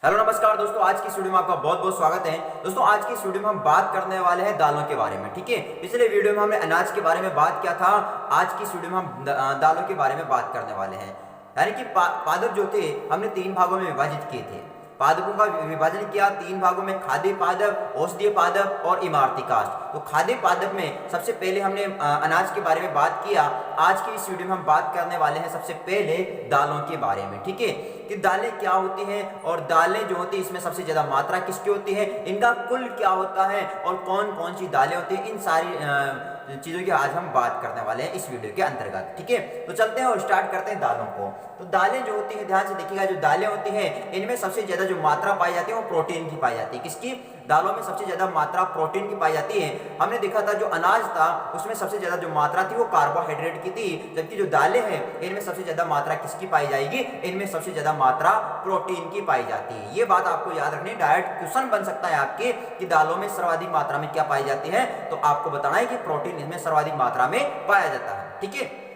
Hello नमस्कार दोस्तों, आज की इस वीडियो में आपका बहुत बहुत स्वागत है। दोस्तों आज की इस वीडियो में हम बात करने वाले हैं दालों के बारे में। ठीक है, पिछले वीडियो में हमने अनाज के बारे में बात किया था। आज की इस वीडियो में हम दालों के बारे में बात करने वाले हैं। यानी कि पादप जो थे हमने 3 भागों में विभाजित किए थे। पादपों का विभाजन किया 3 भागों में, खाद्य पादप, औषधीय पादप और इमारती काष्ठ। तो खाद्य पादप में सबसे पहले हमने अनाज के बारे में बात किया। आज की इस वीडियो में हम बात करने वाले हैं सबसे पहले दालों के बारे में। ठीक है, कि दालें क्या होती हैं और दालें जो होती है इसमें सबसे ज्यादा मात्रा किसकी होती है, इनका कुल क्या होता है और कौन कौन सी दालें होती हैं, इन सारी चीजों की आज हम बात करने वाले हैं इस वीडियो के अंतर्गत। ठीक है, तो चलते हैं और स्टार्ट करते हैं दालों को। तो दालें जो होती है, ध्यान से देखिएगा, जो दालें होती हैं इनमें सबसे ज्यादा जो मात्रा पाई जाती है वो प्रोटीन की पाई जाती है। किसकी? दालों में सबसे ज्यादा मात्रा प्रोटीन की पाई जाती है। हमने देखा था जो अनाज था उसमें सबसे ज्यादा जो मात्रा थी वो कार्बोहाइड्रेट की थी, जबकि जो दालें हैं इनमें सबसे ज्यादा मात्रा किसकी पाई जाएगी, इनमें सबसे ज्यादा मात्रा प्रोटीन की पाई जाती है। ये बात आपको याद रखनी है, डायरेक्ट क्वेश्चन बन सकता है आपके कि दालों में सर्वाधिक मात्रा में क्या पाई जाती है, तो आपको बताना है कि प्रोटीन इसमें सर्वाधिक मात्रा में पाया जाता है। ठीक है,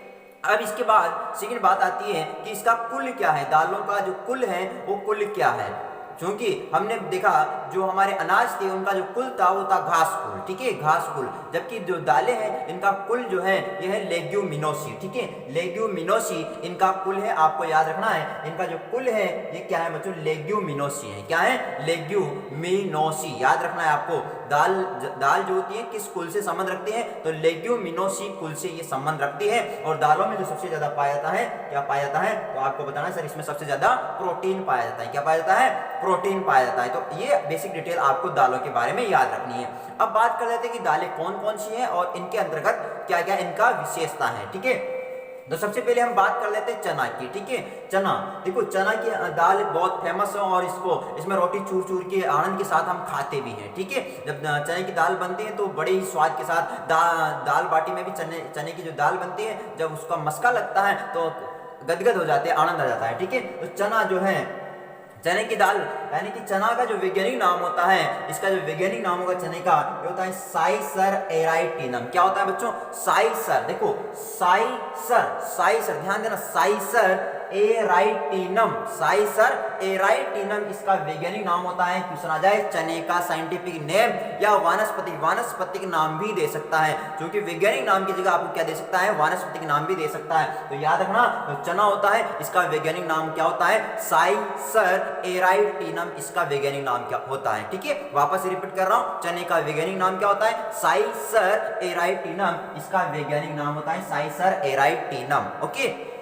अब इसके बाद सेकंड बात आती है कि इसका कुल क्या है, दालों का जो कुल है वो कुल क्या है। क्योंकि हमने देखा जो हमारे अनाज थे उनका जो कुल था वो था घास कुल। ठीक है, घास कुल, जबकि जो दालें हैं इनका कुल जो है यह है लेग्यूमिनोसी। ठीक है, लेग्यूमिनोसी इनका कुल है, आपको याद रखना है इनका जो कुल है ये क्या है बच्चों, लेग्यूमिनोसी है। क्या है? लेग्यूमिनोसी, याद रखना है आपको। दाल जो होती है किस कुल से संबंध रखती है, तो लेग्यूमिनोसी कुल से ये संबंध रखती है। और दालों में जो सबसे ज्यादा पाया जाता है, क्या पाया जाता है, तो आपको बताना है सर इसमें सबसे ज्यादा प्रोटीन पाया जाता है। क्या पाया जाता है? प्रोटीन पाया जाता है। तो ये बेसिक डिटेल आपको दालों के बारे में याद रखनी है। अब बात कर लेते हैं कि दालें कौन कौन सी हैं और इनके अंतर्गत क्या क्या इनका विशेषता है। ठीक है, तो सबसे पहले हम बात कर लेते हैं चना की। ठीक है, चना, देखो चना की दाल बहुत फेमस है और इसमें रोटी चूर चूर के आनंद के साथ हम खाते भी हैं। ठीक है, जब चने की दाल बनती है तो बड़े ही स्वाद के साथ दाल बाटी में भी चने की जो दाल बनती है, जब उसका मस्का लगता है तो गदगद हो जाते हैं, आनंद आ जाता है। ठीक है, तो चना जो है, चने की दाल, यानी कि चना का जो वैज्ञानिक नाम होता है, इसका जो वैज्ञानिक नाम होगा चने का, ये होता है साइसर एराइटिनम। क्या होता है बच्चों? साइसर। देखो साइसर, ध्यान देना, साइसर एराइटिनम, साइसर एराइटिनम इसका वैज्ञानिक नाम होता है। क्वेश्चन आ जाए चने का साइंटिफिक नेम या वानस्पतिक नाम भी दे सकता है, क्योंकि वैज्ञानिक नाम की जगह आपको क्या दे सकता है, वानस्पतिक नाम भी दे सकता है। तो याद रखना, तो चना होता है इसका वैज्ञानिक नाम क्या होता है, साइसर एराइटिनम इसका वैज्ञानिक नाम क्या होता है। ठीक है, वापस रिपीट कर रहा हूं, चने का वैज्ञानिक नाम क्या होता है, साइसर एराइटिनम इसका वैज्ञानिक नाम होता है साइसर एराइटिनम। ओके,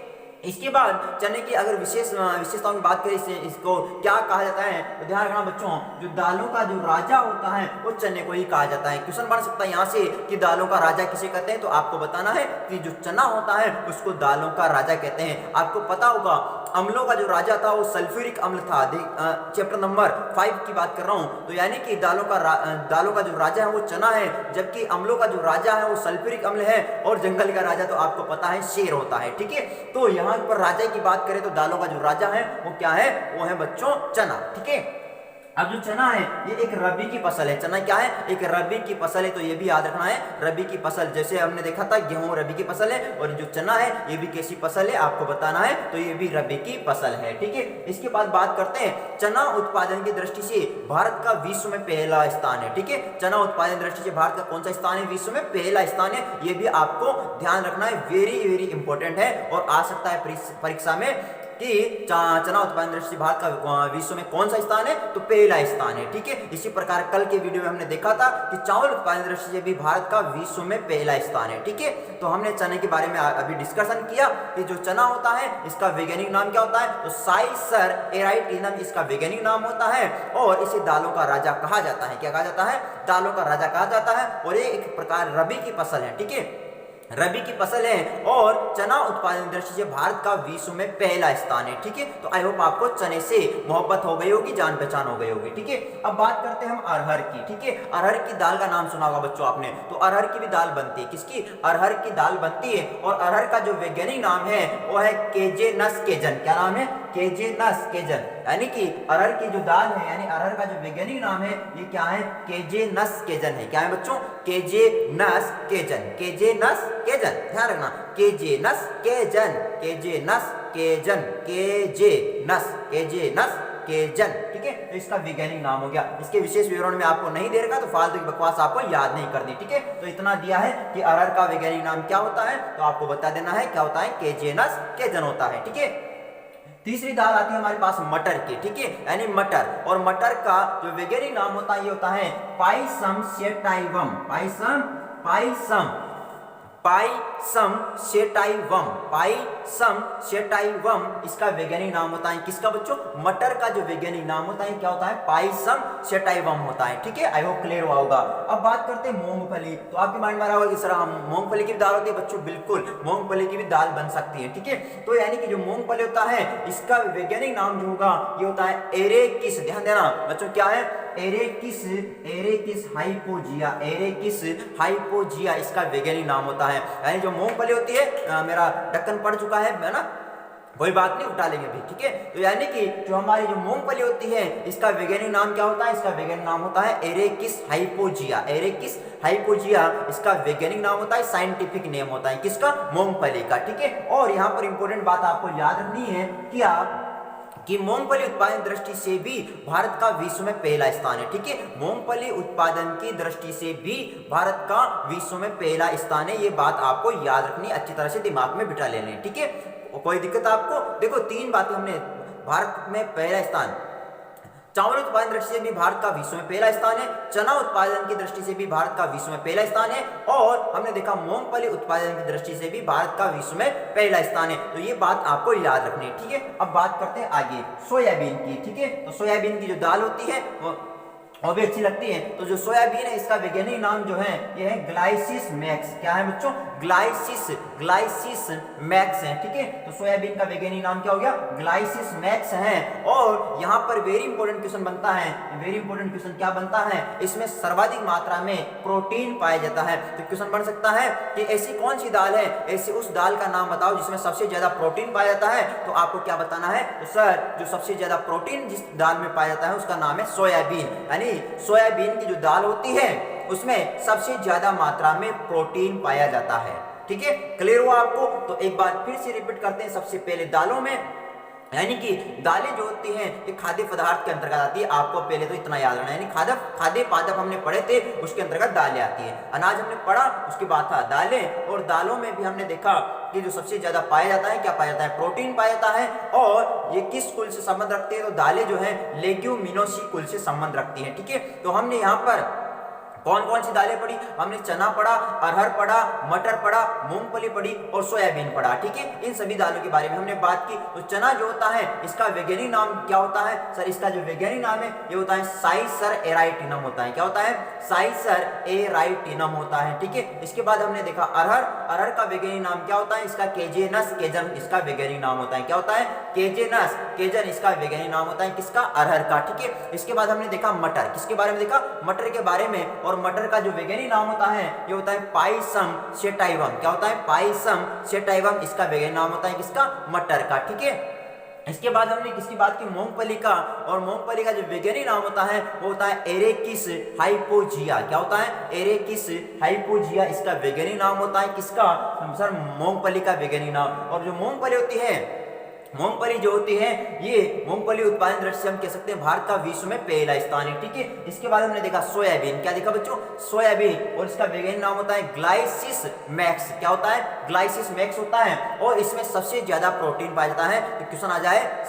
इसके बाद चने की अगर विशेषताओं की बात करें, इसको क्या कहा जाता है, तो ध्यान रखना बच्चों, जो दालों का जो राजा होता है वो चने को ही कहा जाता है। क्वेश्चन बन सकता है यहाँ से कि दालों का राजा किसे कहते हैं, तो आपको बताना है कि जो चना होता है उसको दालों का राजा कहते हैं। आपको पता होगा अम्लों का जो राजा था वो सल्फ्यूरिक अम्ल था। चैप्टर नंबर 5 की बात कर रहा हूँ। तो यानी कि दालों का जो राजा है वो चना है, जबकि अम्लों का जो राजा है वो सल्फ्यूरिक अम्ल है, और जंगल का राजा तो आपको पता है शेर होता है। ठीक है, तो यहाँ पर राजा की बात करें तो दालों का जो राजा है वो क्या है, वो है बच्चों चना। ठीक है, अब जो चना है ये एक रबी की फसल है। चना क्या है, एक रबी की फसल है, तो ये भी याद रखना है, रबी की फसल। जैसे हमने देखा था गेहूं रबी की फसल है, और जो चना है ये भी कैसी फसल है आपको बताना है, तो ये भी रबी की फसल है। ठीक है, इसके बाद बात करते हैं चना उत्पादन की दृष्टि से भारत का विश्व में पहला स्थान है। ठीक है, चना उत्पादन की दृष्टि से भारत का कौन सा स्थान है, विश्व में पहला स्थान है। ये भी आपको ध्यान रखना है, वेरी वेरी इंपॉर्टेंट है, और आ सकता है परीक्षा में कि चना उत्पादन दृष्टि भारत का विश्व में कौन सा स्थान है, तो पहला स्थान है। ठीक है, इसी प्रकार कल के वीडियो में हमने देखा था कि चावल उत्पादन दृष्टि से भी भारत का विश्व में पहला स्थान है। ठीक है, तो हमने चने के बारे में अभी डिस्कशन किया कि जो चना होता है इसका वैज्ञानिक नाम क्या होता है, तो साइसर एराइटिनम इसका वैज्ञानिक नाम होता है, और इसे दालों का राजा कहा जाता है। क्या कहा जाता है, दालों का राजा कहा जाता है, और ये एक प्रकार रबी की फसल है। ठीक है, रबी की फसल है, और चना उत्पादन दृष्टि से भारत का विश्व में पहला स्थान है। ठीक है, तो आई होप आपको चने से मोहब्बत हो गई होगी, जान पहचान हो गई होगी। ठीक है, अब बात करते हैं हम अरहर की। ठीक है, अरहर की दाल का नाम सुना होगा बच्चों आपने, तो अरहर की भी दाल बनती है। किसकी? अरहर की दाल बनती है, और अरहर का जो वैज्ञानिक नाम है वो है केजेनस केजन। क्या नाम है? केजेनस केजन। यानी कि अरहर की जो दाल है, यानी अरहर का जो वैज्ञानिक नाम है ये क्या है, केजेनस केजन है। क्या है बच्चों? केजेनस केजन, केजेनस केजन, ध्यान रखना, केजेनस केजन, केजेनस केजन, केजेनस केजन, ठीक है। तो इसका वैज्ञानिक नाम हो गया। इसके विशेष विवरण में आपको नहीं दे रखा तो फालतू की बकवास आपको याद नहीं करनी, ठीक है। तो इतना दिया है कि अरहर का वैज्ञानिक नाम क्या होता है, तो आपको बता देना है क्या होता है, केजेनस केजन होता है, ठीक है। तीसरी दाल आती है हमारे पास मटर की, ठीक है, यानी मटर। और मटर का जो वैज्ञानिक नाम होता है ये होता है Pisum sativum, Pisum Pisum Pisum sativum, Pisum sativum इसका वैज्ञानिक नाम होता है। किसका बच्चों, मटर का जो वैज्ञानिक नाम होता है क्या होता है, पाइसम सेटाइवम होता है, ठीक है। आई होप क्लियर हुआ होगा। अब बात करते हैं मूंगफली। तो आपके माइंड में आ रहा होगा कि सर हम मूंगफली की भी दाल होती है, बच्चों बिल्कुल मूंगफली की भी दाल बन सकती है, ठीक है। तो यानी कि जो मूंगफली होता है इसका वैज्ञानिक नाम जो होगा ये होता है एरेकिस, ध्यान देना बच्चों, क्या है, एरेकिस, एरेकिस हाइपोजिया, एरेकिस हाइपोजिया इसका वैज्ञानिक नाम होता है। यानी जो मूंगफली होती है, मेरा ढक्कन पड़ चुका है ना, कोई बात नहीं, उठा लेंगे भी, ठीक है। तो यानी कि जो हमारी जो मूंगफली होती है इसका वैज्ञानिक नाम क्या होता है, इसका वैज्ञानिक नाम होता है एरेकिस हाइपोजिया, एरेकिस हाइपोजिया इसका वैज्ञानिक नाम होता है, साइंटिफिक नेम होता है किसका, मूंगफली का, ठीक है। और यहाँ पर इंपॉर्टेंट बात आपको याद रखनी है क्या, कि मूंगफली उत्पादन दृष्टि से भी भारत का विश्व में पहला स्थान है, ठीक है। मूंगफली उत्पादन की दृष्टि से भी भारत का विश्व में पहला स्थान है, ये बात आपको याद रखनी, अच्छी तरह से दिमाग में बिठा लेनी, ठीक है। कोई दिक्कत आपको, देखो तीन बातें हमने, भारत में पहला स्थान, चावल उत्पादन दृष्टि से भी भारत का विश्व में पहला स्थान है, चना उत्पादन की दृष्टि से भी भारत का विश्व में पहला स्थान है, और हमने देखा मूंगफली उत्पादन की दृष्टि से भी भारत का विश्व में पहला स्थान है। तो ये बात आपको याद रखनी है, ठीक है। अब बात करते हैं आगे सोयाबीन की, ठीक है। तो सोयाबीन की जो दाल होती है वो भी अच्छी लगती है। तो जो सोयाबीन है इसका वैज्ञानिक नाम जो है ये है ग्लाइसिस मैक्स, क्या है बच्चों, ग्लाइसिस, ग्लाइसिस मैक्स है, ठीक है। तो सोयाबीन का वैज्ञानिक नाम क्या हो गया, ग्लाइसिस मैक्स है। और यहाँ पर वेरी इंपॉर्टेंट क्वेश्चन बनता है, वेरी इंपॉर्टेंट क्वेश्चन क्या बनता है, इसमें सर्वाधिक मात्रा में प्रोटीन पाया जाता है। तो क्वेश्चन बन सकता है कि ऐसी कौन सी दाल है, ऐसी उस दाल का नाम बताओ जिसमें सबसे ज्यादा प्रोटीन पाया जाता है। तो आपको क्या बताना है, तो सर जो सबसे ज्यादा प्रोटीन जिस दाल में पाया जाता है उसका नाम है सोयाबीन, यानी सोयाबीन की जो दाल होती है उसमें सबसे ज्यादा मात्रा में प्रोटीन पाया जाता है, ठीक है। क्लियर हुआ आपको। तो एक बार फिर से रिपीट करते हैं, सबसे पहले दालों में, यानी कि दालें जो होती हैं ये खाद्य पदार्थ के अंतर्गत आती है। आपको पहले तो इतना याद रखना है, यानी खाद्य पादप हमने पढ़े थे उसके अंतर्गत दालें आती है। अनाज हमने पढ़ा, उसके बाद था दालें, और दालों में भी हमने देखा कि जो सबसे ज्यादा पाया जाता है, क्या पाया जाता है, प्रोटीन पाया जाता है। और ये किस कुल से संबंध रखते हैं, तो दालें जो है लेग्यूमिनोसी कुल से संबंध रखती है, ठीक है। तो हमने यहाँ पर कौन कौन सी दालें पढ़ी, हमने चना पढ़ा, अरहर पढ़ा, मटर पढ़ा, मूंगफली पढ़ी और सोयाबीन पढ़ा, ठीक है। इन सभी दालों के बारे में हमने बात की। तो चना जो होता है इसका वैज्ञानिक नाम क्या होता है, सर इसका जो वैज्ञानिक नाम है ये होता है साइसर एराइटिनम होता है, क्या होता है, साइसर एराइटिनम होता है, ठीक है। इसके बाद हमने देखा अरहर, अरहर का वैज्ञानिक नाम क्या होता है, इसका केजेनस केजन इसका वैज्ञानिक नाम होता है, क्या होता है, केजेनस केजन इसका वैज्ञानिक नाम होता है, किसका, अरहर का, ठीक है। इसके बाद हमने देखा मटर, किसके बारे में देखा, मटर के बारे में। और मटर का जो वैज्ञानिक नाम होता है ये होता है पाइसम सेटाइवम, क्या होता है, पाइसम सेटाइवम इसका वैज्ञानिक नाम होता है, किसका, मटर का, ठीक है। इसके बाद हमने किसकी बात की, मूंगफली का। और मूंगफली का जो वैज्ञानिक नाम होता है वो होता है एरेकिस हाइपोजिया, क्या होता है, एरेकिस हाइपोजिया इसका वैज्ञानिक नाम होता है, किसका, सर मूंगफली का वैज्ञानिक नाम। और जो मूंगफली होती है, मूंगफली जो होती है ये मूंगफली उत्पादन दृष्टि से हम कह सकते हैं भारत का विश्व में पहला स्थान है, ठीक है। इसके बाद हमने देखा सोयाबीन, क्या देखा बच्चों, सोयाबीन, और इसका वैज्ञानिक नाम होता है ग्लाइसिस मैक्स, क्या होता है, ग्लाइसिस मैक्स होता है। और इसमें सबसे ज्यादा प्रोटीन पाया जाता है। तो क्वेश्चन आ जाए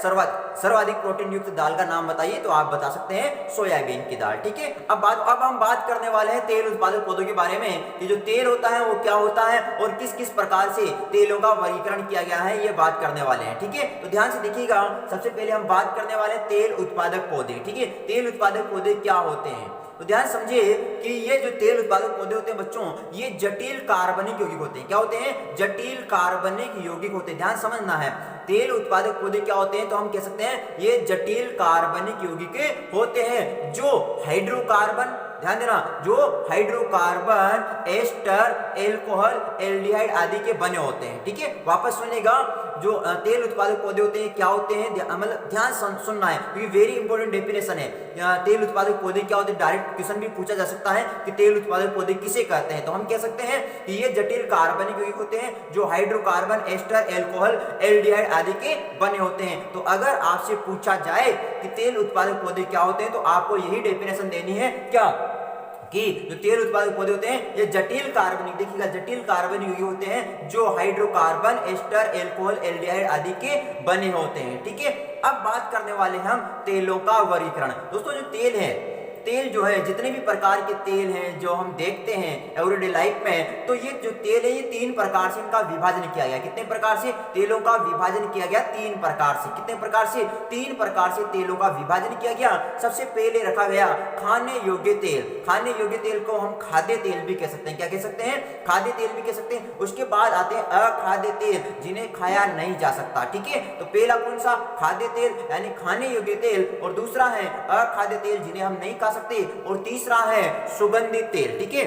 सर्वाधिक प्रोटीन युक्त दाल का नाम बताइए, तो आप बता सकते हैं सोयाबीन की दाल, ठीक है। अब हम बात करने वाले हैं तेल उत्पादक पौधों के बारे में कि जो तेल होता है वो क्या होता है और किस किस प्रकार से तेलों का वर्गीकरण किया गया है, ये बात करने वाले हैं, ठीक है। तो ध्यान से देखिएगा, सबसे पहले हम बात करने वाले हैं तेल उत्पादक पौधे, ठीक है। तेल उत्पादक पौधे क्या होते हैं, तो ध्यान समझिए कि ये जो तेल उत्पादक पौधे होते हैं बच्चों, ये जटिल कार्बनिक यौगिक होते हैं, क्या होते हैं, जटिल कार्बनिक यौगिक होते हैं। ध्यान समझना है, तेल उत्पादक पौधे क्या होते हैं, तो हम कह सकते हैं ये जटिल कार्बनिक यौगिक होते हैं जो हाइड्रोकार्बन, ध्यान देना, जो हाइड्रोकार्बन, एस्टर, एल्कोहल, एल्डिहाइड आदि के बने होते हैं, ठीक है। वापस सुनिएगा, जो तेल उत्पादक पौधे होते हैं क्या होते हैं, मतलब ध्यान सुनना है क्योंकि वेरी इंपॉर्टेंट डेफिनेशन है। तेल उत्पादक पौधे क्या होते हैं, डायरेक्ट क्वेश्चन भी पूछा जा सकता है कि तेल उत्पादक पौधे किसे कहते हैं। तो हम कह सकते हैं कि ये जटिल कार्बनिक यौगिक होते हैं जो हाइड्रोकार्बन, एस्टर, एल्कोहल, एल्डिहाइड आदि के बने होते हैं। तो अगर आपसे पूछा जाए कि तेल उत्पादक पौधे क्या होते हैं तो आपको यही डेफिनेशन देनी है क्या, कि जो तेल उत्पादक पौधे होते हैं ये जटिल कार्बनिक, देखिएगा जटिल कार्बनिक यौगिक होते हैं जो हाइड्रोकार्बन, एस्टर, एल्कोहल, एल्डिहाइड आदि के बने होते हैं। ठीक है, अब बात करने वाले हम तेलों का वर्गीकरण। दोस्तों जो तेल है, तेल जो है जितने भी प्रकार के तेल हैं जो हम देखते हैं एवरीडे लाइफ में, तो ये जो तेल है ये 3 प्रकार से इनका विभाजन किया गया। कितने प्रकार से तेलों का विभाजन किया गया, 3 प्रकार से। कितने प्रकार से, 3 प्रकार से तेलों का विभाजन किया गया। सबसे पहले रखा गया खाने योग्य तेल। खाने योग्य तेल को हम खाद्य तेल भी कह सकते हैं। क्या कह सकते हैं, खाद्य तेल भी कह सकते हैं। उसके बाद आते हैं अखाद्य तेल जिन्हें खाया नहीं जा सकता। ठीक है, तो पहला कौन सा, खाद्य तेल यानी खाने योग्य तेल, और दूसरा है अखाद्य तेल जिन्हें हम नहीं खा सकते, और तीसरा है सुगंधित तेल। ठीक है,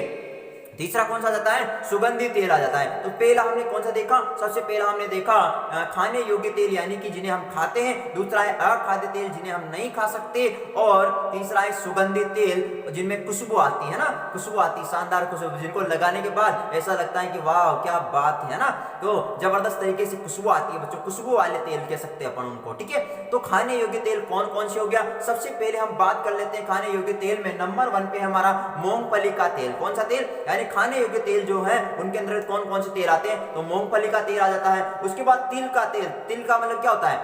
तीसरा कौन सा जाता है, सुगंधित तेल आ जाता है। तो पहला हमने कौन सा देखा, सबसे पहला हमने देखा खाने योग्य तेल यानी कि जिन्हें हम खाते हैं, दूसरा है अखाद्य तेल जिन्हें हम नहीं खा सकते, और तीसरा है सुगंधित तेल जिनमें खुशबू आती है ना, खुशबू आती, शानदार खुशबू, जिनको लगाने के बाद ऐसा लगता है कि वाह क्या बात है ना, तो जबरदस्त तरीके से खुशबू आती है बच्चों, खुशबू वाले तेल कह सकते हैं अपन उनको। ठीक है, तो खाने योग्य तेल कौन कौन से हो गया, सबसे पहले हम बात कर लेते हैं खाने योग्य तेल में। नंबर 1 पे हमारा मूंगफली का तेल। कौन सा तेल, यानी खाने योग्य तेल जो है उनके अंदर कौन कौन से तेल आते हैं, तो मूंगफली का तेल आ जाता है। उसके बाद तिल का तेल। तिल का मतलब क्या होता है,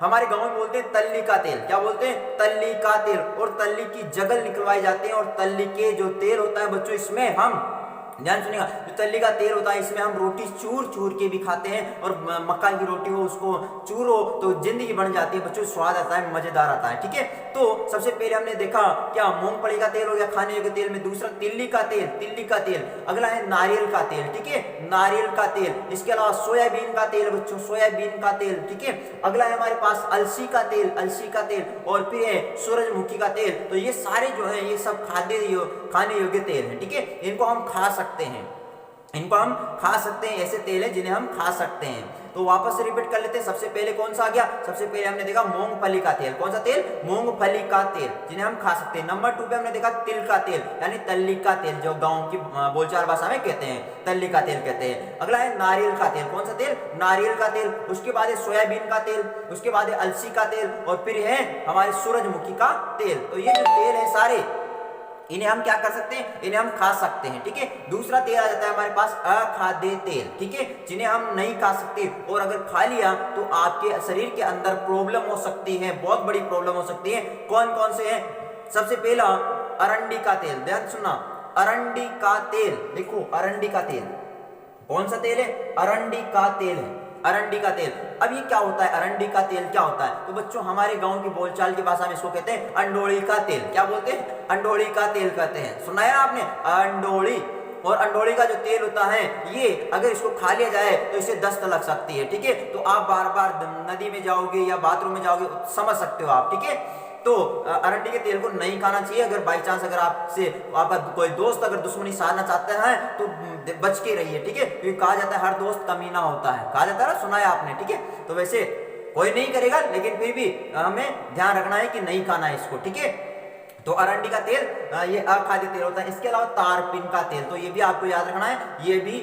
हमारे गांव में बोलते हैं तल्ली का तेल। क्या बोलते हैं, तल्ली का तेल, और तल्ली की जगल निकलवाई जाते हैं, और तल्ली के जो तेल होता है बच्चों इसमें हम, ध्यान सुनिएगा, जो तल्ली का तेल होता है इसमें हम रोटी चूर चूर के भी खाते हैं, और मक्का की रोटी हो उसको चूरो तो जिंदगी बन जाती है बच्चों, स्वाद आता है, मजेदार आता है। ठीक है, तो सबसे पहले हमने देखा क्या, मूंगफली का तेल हो गया खाने योग्य तेल में, दूसरा तिल्ली का तेल, तिल्ली का तेल, अगला है नारियल का तेल। ठीक है, नारियल का तेल, इसके अलावा सोयाबीन का तेल बच्चों, सोयाबीन का तेल। ठीक है, अगला है हमारे पास अलसी का तेल, अलसी का तेल, और फिर है सूरजमुखी का तेल। तो ये सारे जो है ये सब खाने योग्य तेल है। ठीक है, इनको हम खा सकते हैं, इनको हम खा सकते हैं, ऐसे तेल है जिन्हें हम खा सकते हैं। तो वापस से रिपीट कर लेते हैं, सबसे पहले कौन सा आ गया, सबसे पहले हमने देखा मूंगफली का तेल। कौन सा तेल, मूंगफली का तेल जिन्हें हम खा सकते हैं। नंबर 2 पे हमने देखा तिल का तेल यानी तल्ली का तेल, जो गांव की बोलचाल भाषा में कहते हैं तल्ली का तेल कहते हैं। अगला है नारियल का तेल। कौन सा तेल, नारियल का तेल। उसके बाद है सोयाबीन का तेल, उसके बाद है अलसी का तेल, और फिर है हमारे सूरजमुखी का तेल। तो ये जो तेल है सारे, इन्हें हम क्या कर सकते हैं, इन्हें हम खा सकते हैं। ठीक है, दूसरा तेल आ जाता है हमारे पास अखाद्य तेल। ठीक है, जिन्हें हम नहीं खा सकते, और अगर खा लिया तो आपके शरीर के अंदर प्रॉब्लम हो सकती है, बहुत बड़ी प्रॉब्लम हो सकती है। कौन कौन से हैं, सबसे पहला अरंडी का तेल, ध्यान सुनना, अरंडी का तेल। देखो अरंडी का तेल कौन सा तेल है, अरंडी का तेल है, अरंडी का तेल। अब ये क्या होता है, अरंडी का तेल क्या होता है, तो बच्चों हमारे गांव की बोलचाल की भाषा में इसको कहते हैं अंडोली का तेल। क्या बोलते हैं, अंडोली का तेल कहते हैं, सुना है आपने, अंडोली। और अंडोली का जो तेल होता है ये अगर इसको खा लिया जाए तो इसे दस्त लग सकती है। ठीक है, तो आप बार बार नदी में जाओगे या बाथरूम में जाओगे, समझ सकते हो आप। ठीक है, तो अरंडी के तेल को नहीं खाना चाहिए। अगर बाई चांस अगर आपसे आपका कोई दोस्त अगर दुश्मनी साधना चाहते हैं तो बच के रहिए। ठीक है, क्योंकि कहा जाता है हर दोस्त कमीना होता है, कहा जाता है ना, सुना है आपने। ठीक है, तो वैसे कोई नहीं करेगा लेकिन फिर भी हमें ध्यान रखना है कि नहीं खाना है इसको। ठीक है, तो अरंडी का तेल ये अखाद्य तेल होता है। इसके अलावा तारपीन का तेल, तो ये भी आपको याद रखना है, ये भी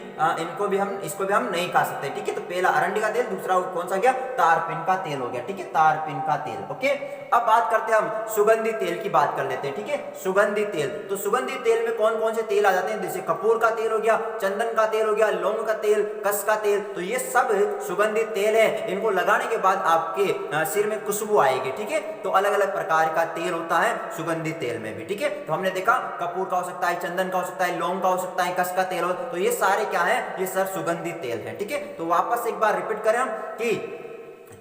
इसको भी हम नहीं खा सकते। ठीक है, तो पहला अरंडी का तेल, दूसरा कौन सा गया, तारपीन का तेल हो गया। ठीक है, तारपीन का तेल। ओके, अब बात करते हैं हम सुगंधित तेल की बात कर लेते हैं। ठीक है, सुगंधित तेल, तो सुगंधित तेल में कौन कौन से तेल आ जाते हैं, जैसे कपूर का तेल हो गया, चंदन का तेल हो गया, लौंग का तेल, कस का तेल। तो ये सब सुगंधित तेल है, इनको लगाने के बाद आपके सिर में खुशबू आएगी। ठीक है, तो अलग अलग प्रकार का तेल होता है सुगंधित तेल में भी। ठीक है, तो हमने देखा कपूर का हो सकता है, चंदन का हो सकता है, लौंग का हो सकता है, कस का तेल हो, तो ये सारे क्या है, ये सब सुगंधित तेल है। ठीक है, तो वापस एक बार रिपीट करें हम कि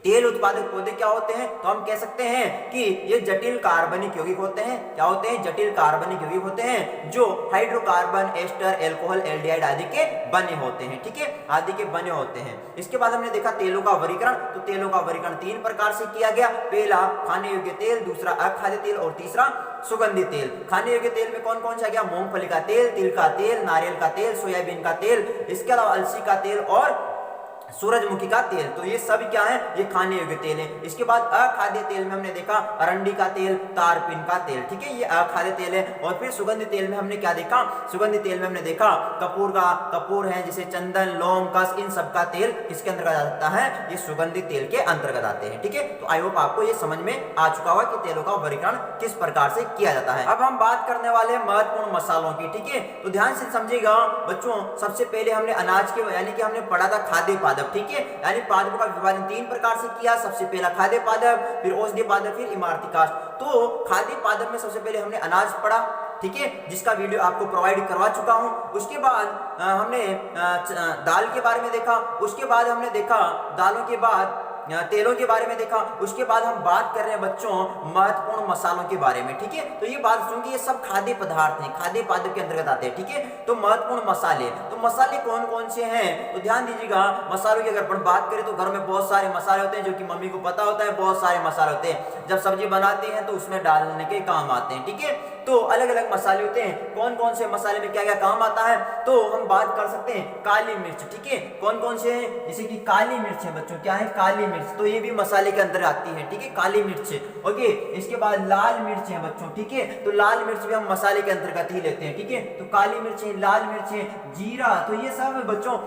तेल उत्पादक पौधे क्या होते हैं, तो हम कह सकते हैं कि ये जटिल कार्बनिक यौगिक होते हैं। क्या होते हैं, जटिल कार्बनिक यौगिक होते हैं जो हाइड्रोकार्बन, एस्टर, एल्कोहल, एल्डिहाइड आदि के बने होते हैं। ठीक है, आदि के बने होते हैं। इसके बाद हमने देखा तेलों का वर्गीकरण, तो तेलों का वर्गीकरण 3 प्रकार से किया गया। पहला खाने योग्य तेल, दूसरा अखाद्य तेल, और तीसरा सुगंधित तेल। खाने योग्य तेल में कौन कौन सा गया, मूंगफली का तेल, तिल का तेल, नारियल का तेल, सोयाबीन का तेल, इसके अलावा अलसी का तेल और सूरजमुखी का तेल। तो ये सब क्या है, ये खाने योग्य तेल है। इसके बाद अखाद्य तेल में हमने देखा अरंडी का तेल, तारपीन का तेल, ठीक है, ये अखाद्य तेल है। और फिर सुगंधित तेल में हमने क्या देखा, सुगंधित तेल में हमने देखा कपूर है, जैसे चंदन, लौंग, कस, इन सब का तेल किसके अंतर्गत आ सकता है, ये सुगंधित तेल के अंतर्गत आते हैं, ठीक है। तो आई होप आपको ये समझ में आ चुका होगा कि तेलों का वर्गीकरण किस प्रकार से किया जाता है। अब हम बात करने वाले हैं महत्वपूर्ण मसालों की, ठीक है। तो ध्यान से समझिएगा बच्चों, सबसे पहले हमने अनाज के यानी कि हमने पढ़ा था खाद्य पादप, ठीक है, यानी पादपों का विभाजन 3 प्रकार से किया। सबसे पहला खाद्य पादप, फिर औषधीय पादप, फिर इमारती काष्ठ। तो खाद्य पादप में सबसे पहले हमने अनाज पढ़ा, ठीक है, जिसका वीडियो आपको प्रोवाइड करवा चुका हूं। उसके बाद हमने दाल के बारे में देखा। उसके बाद हमने देखा दालों के बाद तेलों के बारे में देखा। उसके बाद हम बात कर रहे हैं बच्चों महत्वपूर्ण मसालों के बारे में, ठीक है। तो ये बात सुनिए, ये सब खाद्य पदार्थ हैं, खाद्य पादप के अंतर्गत आते हैं, ठीक है। तो महत्वपूर्ण मसाले, तो मसाले कौन कौन से हैं, तो ध्यान दीजिएगा। मसालों की अगर अपन बात करें तो घर में बहुत सारे मसाले होते हैं, जो कि मम्मी को पता होता है, बहुत सारे मसाले होते हैं। जब सब्जी बनाते हैं तो उसमें डालने के काम आते हैं, ठीक है। तो अलग अलग मसाले होते हैं, कौन कौन से मसाले में क्या क्या काम आता है, तो हम बात कर सकते हैं काली मिर्च, ठीक है। कौन कौन से हैं, जैसे कि काली मिर्च है बच्चों, क्या है, काली मिर्च, तो ये भी मसाले के अंदर आती है, ठीक है, काली मिर्च, ओके। इसके बाद लाल मिर्च है बच्चों, ठीक है, तो लाल मिर्च भी हम मसाले के अंतर्गत ही लेते हैं, ठीक है। तो काली मिर्च है, लाल मिर्च है, जीरा, तो ये सब बच्चों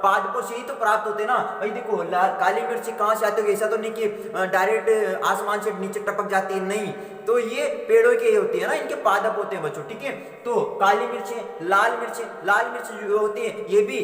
पादपों से ही तो प्राप्त होते हैं ना। भाई देखो काली मिर्च कहाँ से आती है, ऐसा तो नहीं कि डायरेक्ट आसमान से नीचे टपक जाती है, नहीं, तो ये पेड़ों के होते हैं ना, इनके पादप होते हैं बच्चों, ठीक है। तो काली मिर्च है, लाल मिर्च है, लाल मिर्च जो होती है ये भी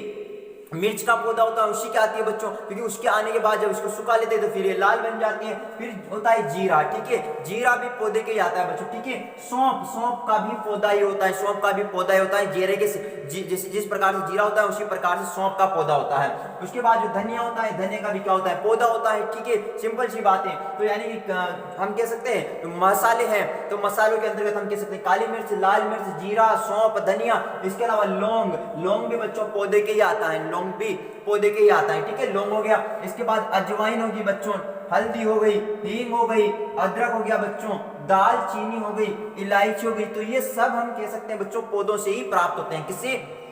मिर्च का पौधा होता है, उसी के आती है बच्चों, क्योंकि उसके आने के बाद जब इसको सुखा लेते हैं तो फिर ये लाल बन जाती है। फिर होता है जीरा, ठीक है, जीरा भी पौधे के ही आता है बच्चों, ठीक है। सौंफ का भी पौधा ही होता है, सौंफ का भी पौधा ही होता है, जीरे के जिस प्रकार से जीरा होता है उसी प्रकार से सौंफ का पौधा होता है। उसके बाद जो धनिया होता है, धनिया का भी क्या होता है, पौधा होता है, ठीक है, सिंपल सी बात है। तो यानी कि हम कह सकते हैं मसाले हैं, तो मसालों के अंतर्गत हम कह सकते हैं काली मिर्च, लाल मिर्च, जीरा, सौंफ, धनिया। इसके अलावा लौंग भी बच्चों पौधे के ही आता है, लौंग भी पौधे के ही आता है, ठीक है, लौंग हो गया। इसके बाद अजवाइन होगी बच्चों, हल्दी हो गई, हींग हो गई, अदरक हो गया बच्चों, दाल चीनी हो गई, इलायची हो गई। तो ये सब हम कह सकते हैं बच्चों पौधों से ही प्राप्त होते हैं, किससे,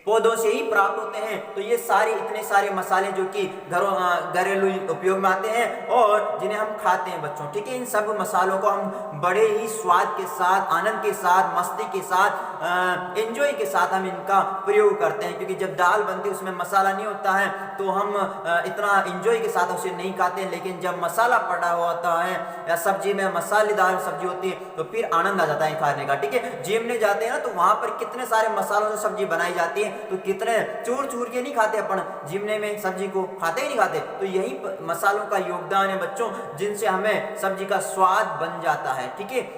पौधों से ही प्राप्त होते हैं। तो ये सारे इतने सारे मसाले जो कि घरेलू उपयोग में आते हैं और जिन्हें हम खाते हैं बच्चों, ठीक है। इन सब मसालों को हम बड़े ही स्वाद के साथ, आनंद के साथ, मस्ती के साथ, एंजॉय के साथ हम इनका प्रयोग करते हैं, क्योंकि जब दाल बनती है उसमें मसाला नहीं होता है तो हम इतना एंजॉय के साथ उसे नहीं खाते हैं। लेकिन जब मसाला पड़ा हुआ होता है या सब्जी में मसालेदार सब्जी होती है तो फिर आनंद आ जाता है खाने का, ठीक है। जिम में जाते हैं ना तो वहां पर कितने सारे मसालों से सब्जी बनाई जाती है, तो कितने चूर के नहीं खाते अपन, जिमने में सब्जी को खाते ही नहीं खाते। तो यही मसालों का योगदान है बच्चों, जिनसे हमें सब्जी का स्वाद बन जाता है, ठीक है।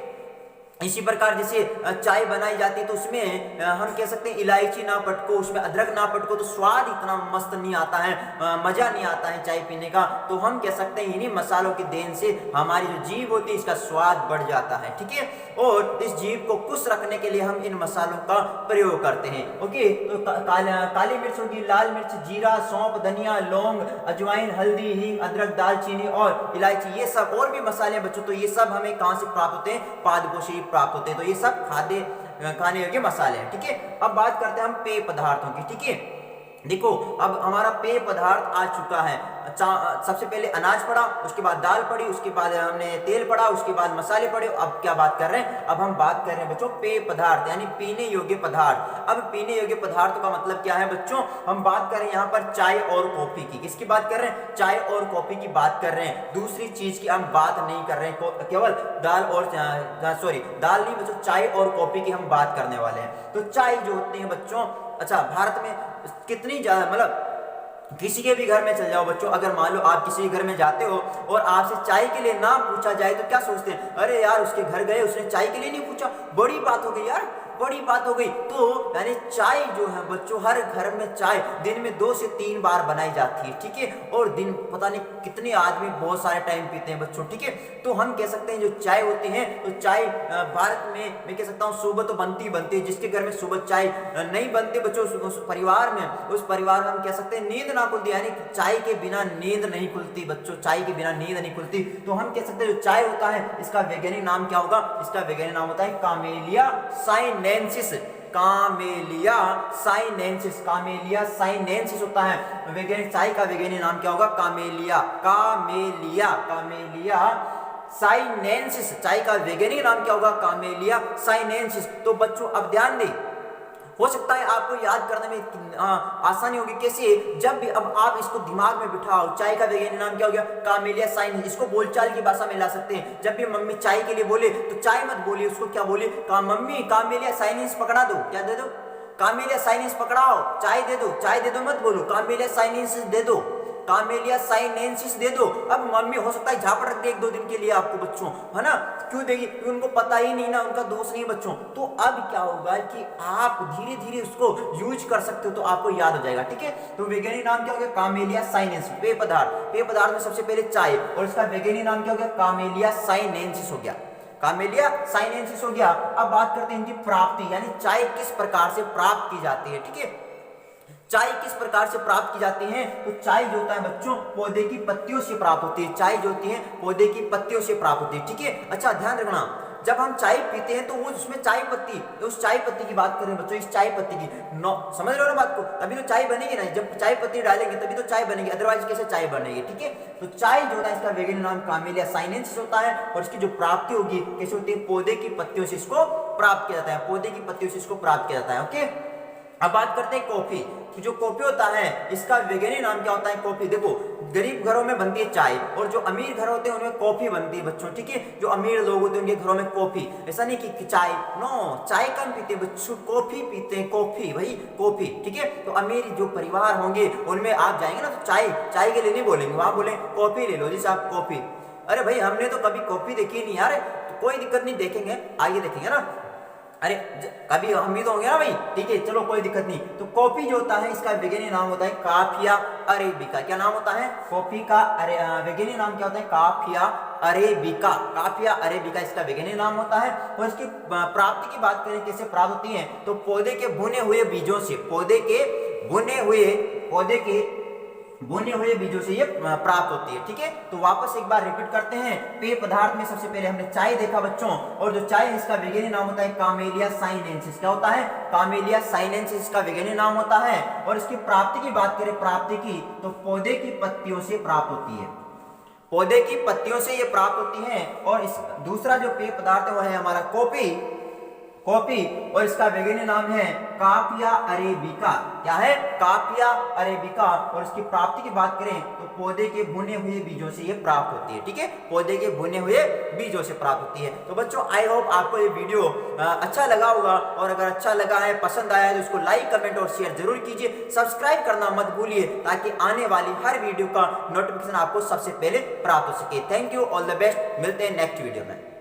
इसी प्रकार जैसे चाय बनाई जाती है तो उसमें हम कह सकते हैं इलायची ना पटको, उसमें अदरक ना पटको तो स्वाद इतना मस्त नहीं आता है, मजा नहीं आता है चाय पीने का। तो हम कह सकते हैं इन्हीं मसालों की देन से हमारी जो जीभ होती है इसका स्वाद बढ़ जाता है, ठीक है। और इस जीभ को खुश रखने के लिए हम इन मसालों का प्रयोग करते हैं, ओके। तो काली मिर्च होगी, लाल मिर्च, जीरा, सौंफ, धनिया, लौंग, अजवाइन, हल्दी, हींग, अदरक, दालचीनी और इलायची, ये सब और भी मसाले बच्चों, तो ये सब हमें कहां से प्राप्त होते हैं, पादपों से प्राप्त होते हैं। तो ये सब खाने योग्य मसाले हैं, ठीक है। अब बात करते हैं हम पेय पदार्थों की, ठीक है। देखो अब हमारा पेय पदार्थ आ चुका है। सबसे पहले अनाज पड़ा, उसके बाद दाल पड़ी, उसके बाद हमने तेल पड़ा, उसके बाद मसाले पड़े। अब क्या बात कर रहे हैं, अब हम बात कर रहे हैं बच्चों पेय पदार्थ यानी पीने योग्य पदार्थ। अब पीने योग्य पदार्थों का मतलब क्या है बच्चों, हम बात कर रहे हैं यहाँ पर चाय और कॉफी की। किसकी बात कर रहे हैं, चाय और कॉफी की बात कर रहे हैं, दूसरी चीज की हम बात नहीं कर रहे हैं, केवल दाल नहीं बच्चों, चाय और कॉफी की हम बात करने वाले हैं। तो चाय जो होती है बच्चों, अच्छा भारत में कितनी ज्यादा, मतलब किसी के भी घर में चल जाओ बच्चों, अगर मान लो आप किसी घर में जाते हो और आपसे चाय के लिए ना पूछा जाए तो क्या सोचते हैं, अरे यार उसके घर गए उसने चाय के लिए नहीं पूछा, बड़ी बात हो गई यार, बड़ी बात हो गई। तो यानी चाय जो है बच्चों, हर घर में चाय दिन में 2 से 3 बार बनाई जाती है, ठीक है। और दिन पता नहीं कितने आदमी बहुत सारे टाइम पीते हैं बच्चों, ठीक है। तो हम कह सकते हैं जो चाय होती है, तो चाय भारत में मैं कह सकता हूँ सुबह तो बनती है, जिसके घर में सुबह चाय नहीं बनती बच्चों, उस परिवार में हम कह सकते हैं नींद ना खुलती, यानी चाय के बिना नींद नहीं खुलती बच्चों, चाय के बिना नींद नहीं खुलती। तो हम कह सकते हैं जो चाय होता है इसका वैज्ञानिक नाम क्या होगा, इसका वैज्ञानिक नाम होता है कामेलिया साइनेंसिस, कामेलिया साइनेंसिस, कामेलिया साइनेंसिस होता है वैज्ञानिक चाय का वैज्ञानिक नाम क्या होगा? कामेलिया, कामेलिया, कामेलिया साइनेंसिस, चाय का वैज्ञानिक नाम क्या होगा? कामेलिया साइनेंसिस। तो बच्चों अब ध्यान दें, हो सकता है आपको याद करने में आसानी होगी। कैसे? जब भी अब आप इसको दिमाग में बिठाओ, चाय का वैज्ञानिक नाम क्या हो गया? कामेलिया साइनेंसिस। इसको बोलचाल की भाषा में ला सकते हैं। जब भी मम्मी चाय के लिए बोले तो चाय मत बोलिए, उसको क्या बोले? मम्मी कामेलिया साइनेंसिस पकड़ा दो, क्या दे दो? कामेलिया साइनेंसिस पकड़ाओ, चाय दे दो मत बोलो, कामेलिया साइनेंसिस दे दो, कामेलिया साइनेंसिस दे दो। अब मम्मी हो सकता है झापड़ रख दे 1-2 दिन के लिए आपको बच्चों, है ना? क्यों देगी? उनको पता ही नहीं ना, उनका दोष नहीं बच्चों। तो अब क्या होगा कि आप धीरे धीरे उसको यूज कर सकते हो तो आपको याद हो जाएगा, ठीक है? तो वैज्ञानिक नाम क्या हो गया? कामेलिया साइनेंसिस, पेय पदार्थ, पेय पदार्थ में सबसे पहले चाय, और इसका वैज्ञानिक नाम क्या हो गया? कामेलिया साइनेंसिस हो गया, कामेलिया साइनेंसिस हो गया। अब बात करते हैं इनकी प्राप्ति, यानी चाय किस प्रकार से प्राप्त की जाती है, ठीक है? चाय किस प्रकार से प्राप्त की जाती है? तो चाय जो होता है बच्चों पौधे की पत्तियों से प्राप्त होती है, चाय जो होती है पौधे की पत्तियों से प्राप्त होती है, ठीक है? अच्छा ध्यान रखना, जब हम चाय पीते हैं तो वो उसमें चाय पत्ती, तो उस चाय पत्ती की बात करें बच्चों, इस चाय पत्ती की समझ रहे हो ना बात को? तभी तो चाय बनेगी ना, जब चाय पत्ती डालेंगे तभी तो चाय बनेगी, अदरवाइज कैसे चाय बनेगी, ठीक है? तो चाय जो होता है इसका वैज्ञानिक नाम कामेलिया साइनेंसिस होता है, और इसकी जो प्राप्ति होगी कैसे होती है? पौधे की पत्तियों से इसको प्राप्त किया जाता है, पौधे की पत्तियों से इसको प्राप्त किया जाता है, ओके? अब बात करते हैं कॉफी। तो जो कॉफी होता है इसका वैज्ञानिक नाम क्या होता है? कॉफी। देखो गरीब घरों में बनती है चाय, और जो अमीर घर होते हैं उनमें कॉफी बनती है बच्चों, ठीक है? जो अमीर लोग होते हैं उनके घरों में कॉफी, ऐसा नहीं कि चाय, नो, चाय कम पीते बच्चों, कॉफी पीते हैं, कॉफी, भाई कॉफी, ठीक है? तो अमीर जो परिवार होंगे उनमें आप जाएंगे ना तो चाय के लिए नहीं बोलेंगे, वहां बोले कॉफी ले लो जी साहब, कॉफी। अरे भाई हमने तो कभी कॉफी देखी नहीं यार, तो कोई दिक्कत नहीं, देखेंगे आगे देखेंगे ना, अरे कभी हम भी तो होंगे ना भाई, ठीक है? चलो कोई दिक्कत नहीं। तो कॉफी जो होता है इसका वैज्ञानिक नाम होता है काफिया अरेबिका। क्या नाम होता है? कॉफी का वैज्ञानिक नाम क्या होता है? काफिया अरेबिका, काफिया अरेबिका इसका वैज्ञानिक नाम होता है। और इसकी प्राप्ति की बात करें कैसे प्राप्त होती है, तो पौधे के भुने हुए बीजों से, पौधे के भुने हुए बीजों से ये प्राप्त होती है, ठीक है? तो वापस एक बार रिपीट करते हैं, पेय पदार्थ में सबसे पहले हमने चाय देखा बच्चों, और जो चाय है इसका वैज्ञानिक नाम होता है कामेलिया साइनेंसिस। क्या होता है? कामेलिया साइनेंसिस का वैज्ञानिक नाम होता है। और इसकी प्राप्ति की बात करें, प्राप्ति की, तो पौधे की पत्तियों से प्राप्त होती है, पौधे की पत्तियों से ये प्राप्त होती है। और इस दूसरा जो पेय पदार्थ है वो है हमारा कॉफी, और इसका वैज्ञानिक नाम है काफिया अरेबिका। क्या है? काफिया अरेबिका। और इसकी प्राप्ति की बात करें तो पौधे के भुने हुए बीजों से ये प्राप्त होती है, ठीक है? पौधे के भुने हुए बीजों से प्राप्त होती है। तो बच्चों आई होप आपको ये वीडियो अच्छा लगा होगा, और अगर अच्छा लगा है, पसंद आया है तो इसको लाइक, कमेंट और शेयर जरूर कीजिए। सब्सक्राइब करना मत भूलिए ताकि आने वाली हर वीडियो का नोटिफिकेशन आपको सबसे पहले प्राप्त हो सके। Thank you, all the best, मिलते हैं नेक्स्ट वीडियो में।